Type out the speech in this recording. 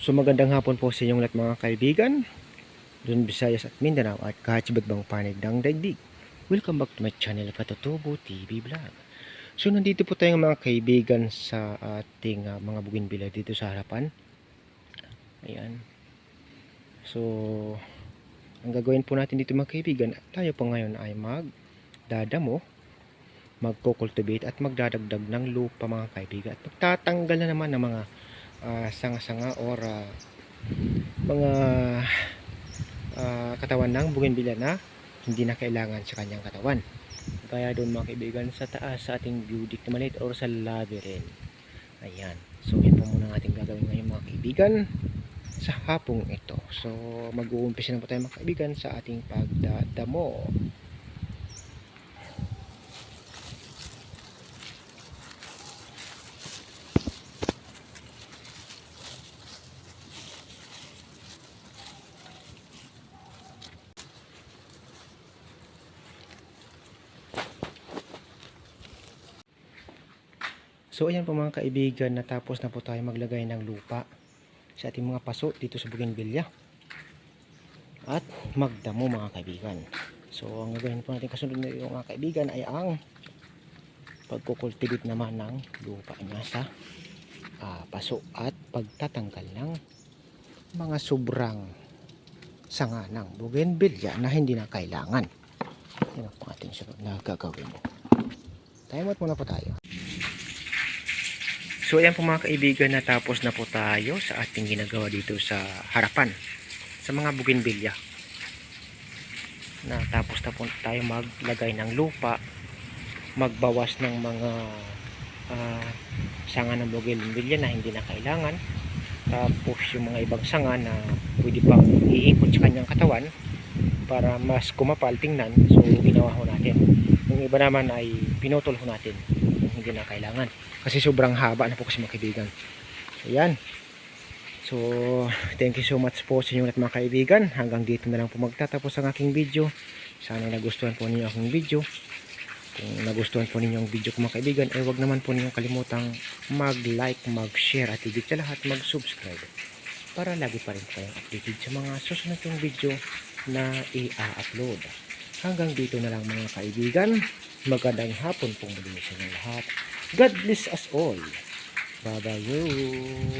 So magandang hapon po sa inyong lahat mga kaibigan, Luzon, Visayas at Mindanao at kahit sa iba't ibang panig ng daigdig. Welcome back to my channel, Katutubo TV Vlog. So nandito po tayong mga kaibigan sa ating mga bougainvillea dito sa harapan. Ayan. So ang gagawin po natin dito mga kaibigan, tayo po ngayon ay magdadamo, magko-cultivate at magdadagdag ng lupa mga kaibigan. At magtatanggal na naman ng mga sanga-sanga or mga katawan ng bougainvillea na hindi na kailangan sa kanyang katawan. Kaya doon mga kaibigan sa taas sa ating beauty na maliit or sa labyrinth. Ayan. So yan po muna ang ating gagawin ngayon mga kaibigan sa hapong ito. So mag-uumpisa na po tayo mga kaibigan sa ating pagdadamo. So ayan po mga kaibigan, natapos na po tayo maglagay ng lupa sa ating mga paso dito sa bougainvillea at magdamo mga kaibigan. So ang gagawin po natin kasunod na yung mga kaibigan ay ang pagkukultivate naman ng lupa niya sa paso at pagtatanggal ng mga sobrang sanga ng bougainvillea na hindi na kailangan. Yan ang ating sunod na gagawin. Time out muna po tayo. So ayan po mga kaibigan, natapos na po tayo sa ating ginagawa dito sa harapan sa mga bougainvillea. Natapos na po tayo maglagay ng lupa, magbawas ng mga sanga ng bougainvillea na hindi na kailangan. Tapos yung mga ibang sanga na pwede pang iikot sa kanyang katawan para mas kumapal tingnan, so ginawa ho natin. Yung iba naman ay pinutol ho natin kung hindi na kailangan kasi sobrang haba na po kasi mga kaibigan. Ayan. So thank you so much po sa inyo lahat mga kaibigan. Hanggang dito na lang po magtatapos ang aking video. Sana nagustuhan po ninyo aking video. Kung nagustuhan po ninyo ang video ko mga kaibigan, ay huwag naman po ninyong kalimutang mag-like, mag-share at higit sa lahat mag-subscribe para lagi pa rin kayong updated sa mga susunod kong video na i-upload. Hanggang dito na lang mga kaibigan. Magandang hapon pong muli sa inyong lahat. God bless us all. Bye-bye.